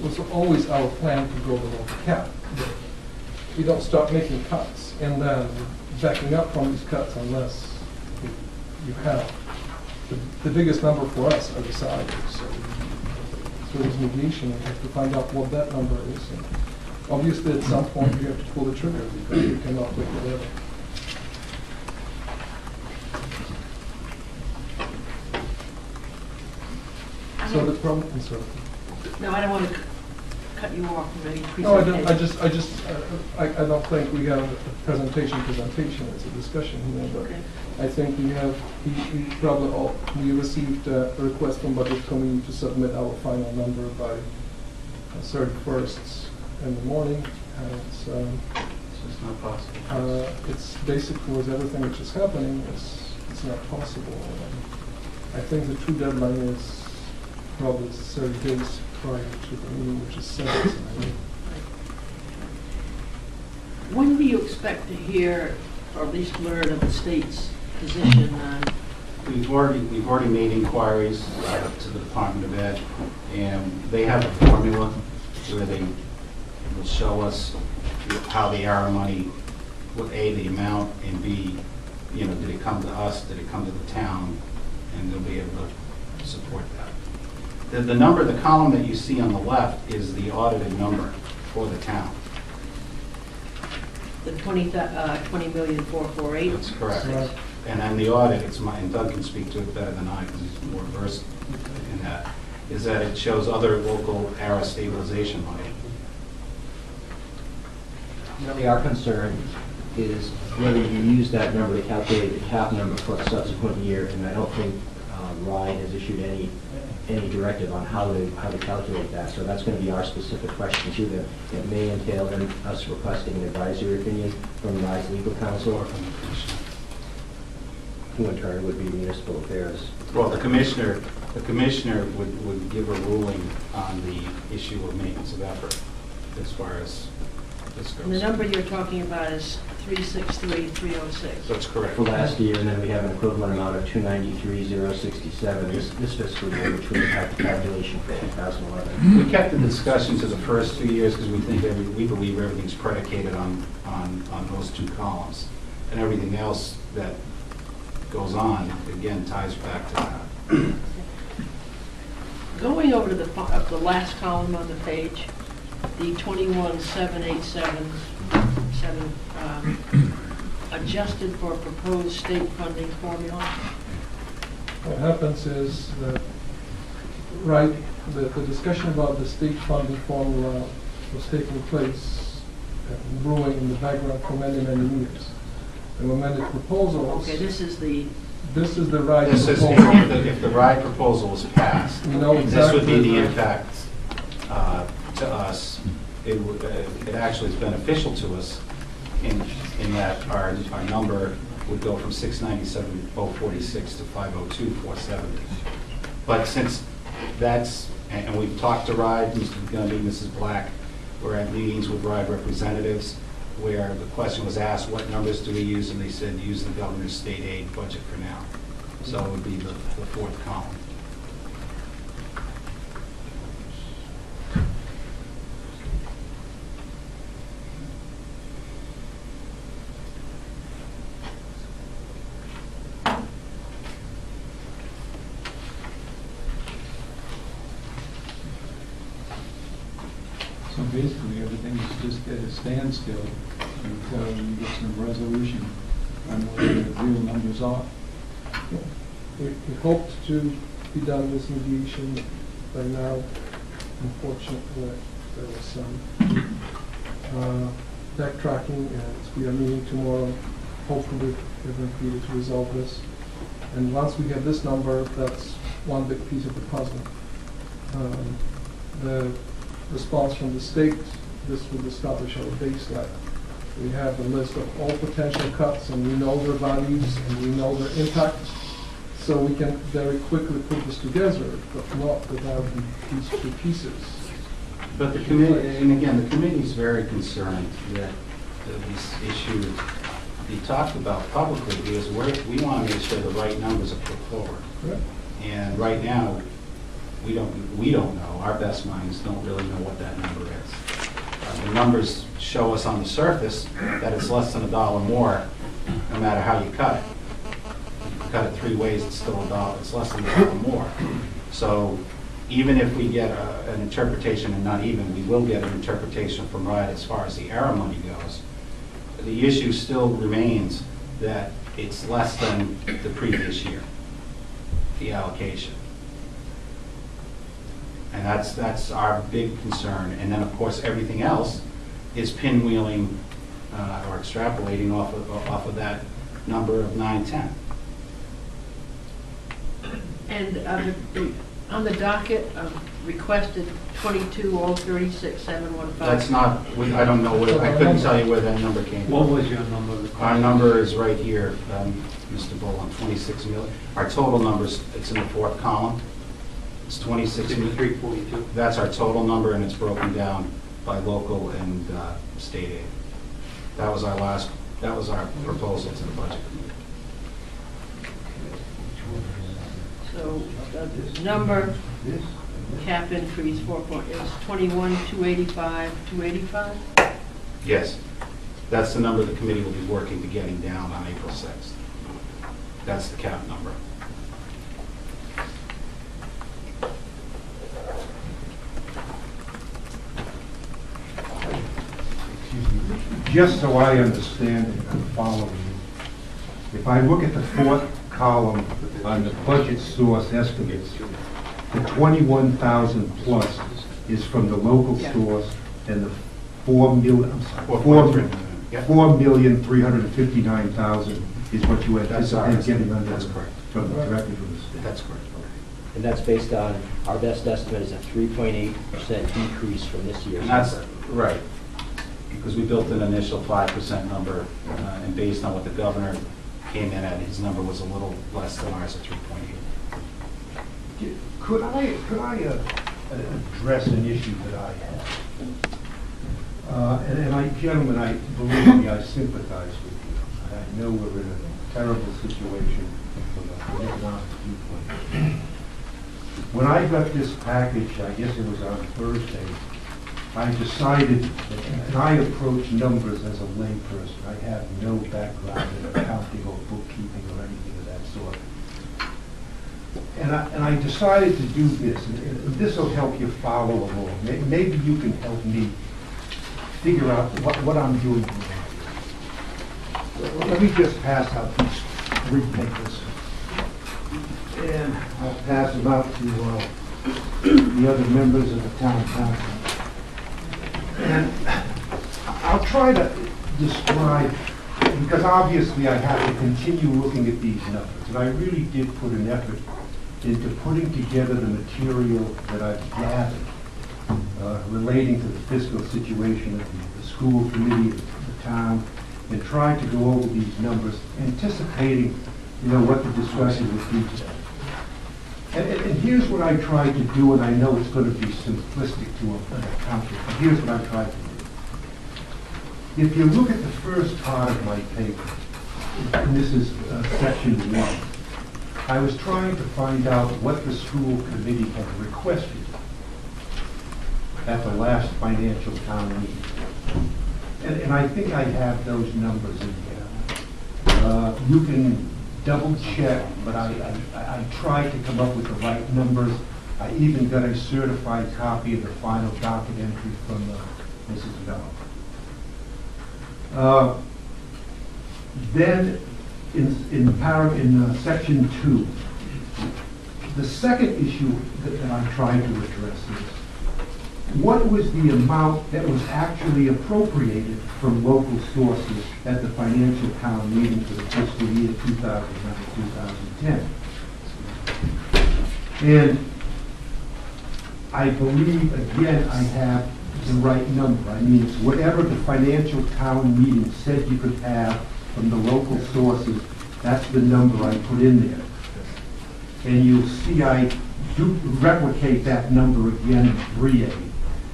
was always our plan to go below the cap. We don't start making cuts and then backing up from these cuts unless you have the biggest number for us are the salaries. So there's mediation, we have to find out what that number is. And obviously, at some point, we have to pull the trigger because we cannot wait forever. So the problem, I'm sorry. No, I don't want to cut you off from any presentation. No, I don't. I don't think we have a presentation. It's a discussion here, but Okay. I think we have. We received a request from Budget Committee to submit our final number by 31st in the morning, and It's just not possible. it's basically with everything which is happening. It's not possible. I think the true deadline is probably 30 days prior to the meeting, which is 7th. When do you expect to hear, or at least learn of the state's position on? We've already made inquiries to the Department of Ed, and they have a formula where they will show us how the ARA money, what A, the amount, and B, did it come to us, did it come to the town, and they'll be able to support that. The number, the column that you see on the left is the audited number for the town. The 20,448? That's correct. Right. And on the audit, and Doug can speak to it better than I because he's more versed in that, is that it shows other local ARA stabilization money. Really, our concern is whether you use that number to calculate the cap number for a subsequent year, and I don't think RIDE has issued any directive on how to calculate that. So that's going to be our specific question too. That it may entail then us requesting an advisory opinion from RIDE's legal counsel, Or from the commissioner. who in turn would be municipal affairs. Well, the commissioner would give a ruling on the issue of maintenance of effort as far as this goes. And the number you're talking about is 363,306. That's correct. For last year, and then we have an equivalent amount of 293,067 this fiscal year, which would have the calculation for 2011. We kept the discussion to the first 2 years because we believe everything's predicated on those two columns. And everything else that goes on, again, ties back to that. Going over to the last column on the page, the 21,787, adjusted for proposed state funding formula. What happens is that, the discussion about the state funding formula was taking place, brewing in the background for many, many years. There were many proposals. Okay, this is the RIDE This is proposal. if the RIDE proposal is passed, We know this would be exactly- the impact to us. It actually is beneficial to us in that our number would go from 697,046 to 502,470. But since that's, and we've talked to RIDE, Mr. Gundy, Mrs. Black, we're at meetings with RIDE representatives where the question was asked, what numbers do we use? And they said, use the governor's state aid budget for now. So it would be the fourth column. So basically, everything is just at a standstill until you get some resolution on what the real numbers are. We hoped to be done with mediation by now. Unfortunately, there was some backtracking, and we are meeting tomorrow. Hopefully, we're going to be able to resolve this. And once we have this number, that's one big piece of the puzzle. The response from the state, this would establish our baseline. We have a list of all potential cuts, and we know their values, and we know their impact, so we can very quickly put this together, but not without these two pieces. But the committee, and again, the committee is very concerned that this issue be talked about publicly because we want to make sure the right numbers are put forward. Correct. And right now, we don't know, our best minds don't really know what that number is. The numbers show us on the surface that it's less than $1 more, no matter how you cut it. If you cut it 3 ways, it's still $1, it's less than $1 more. So even if we get an interpretation, and not even, we will get an interpretation from RIDE as far as the error money goes, the issue still remains that it's less than the previous year, the allocation. And that's our big concern. And then, of course, everything else is pinwheeling or extrapolating off of that number of 910. And on the docket, requested 22,036,715. That's not, I don't know where, I couldn't tell you where that number came What from. was your number? Our number is right here, Mr. Boland, 26 million. Our total numbers, it's in the 4th column. It's 26 million. 342. That's our total number, and it's broken down by local and state aid. That was our proposal to the budget committee. So the number, cap increase, is 21,285,285? Yes, that's the number the committee will be working to getting down on April 6th. That's the cap number. Just so I understand it, I'm following you. If I look at the 4th column on the budget source estimates, the 21,000 plus is from the local Yeah. source, and the 4,359,000 is what you anticipate getting under. That's correct. Directly from the state. That's correct. And that's based on, our best estimate is a 3.8% decrease from this year's And that's number. right, because we built an initial 5% number, and based on what the governor came in at, his number was a little less than ours at 3.8. Could I address an issue that I have? Gentlemen, believe me, I sympathize with you. I know we're in a terrible situation from an economic viewpoint. When I got this package, I guess it was on Thursday, I decided, and I approach numbers as a layperson. I have no background in accounting or bookkeeping or anything of that sort. And I decided to do this, and this will help you follow along. Maybe you can help me figure out what I'm doing wrong. Let me just pass out these 3 papers. And I'll pass them out to the other members of the town council. And I'll try to describe, because obviously I have to continue looking at these numbers. And I really did put an effort into putting together the material that I've gathered relating to the fiscal situation of the school committee, of the town, and trying to go over these numbers, anticipating, what the discussion would be today. And here's what I tried to do, and I know it's going to be simplistic to an accountant, but here's what I tried to do. If you look at the first part of my paper, and this is section 1, I was trying to find out what the school committee had requested at the last financial town meeting. And I think I have those numbers in here. You can double check, but I tried to come up with the right numbers. I even got a certified copy of the final docket entry from Mrs. Bell. Then in section 2, the second issue that I'm trying to address is, what was the amount that was actually appropriated from local sources at the financial town meeting for the fiscal year 2009-2010? And I believe, again, I have the right number. I mean, it's whatever the financial town meeting said you could have from the local sources, that's the number I put in there. And you'll see I do replicate that number again in 3A.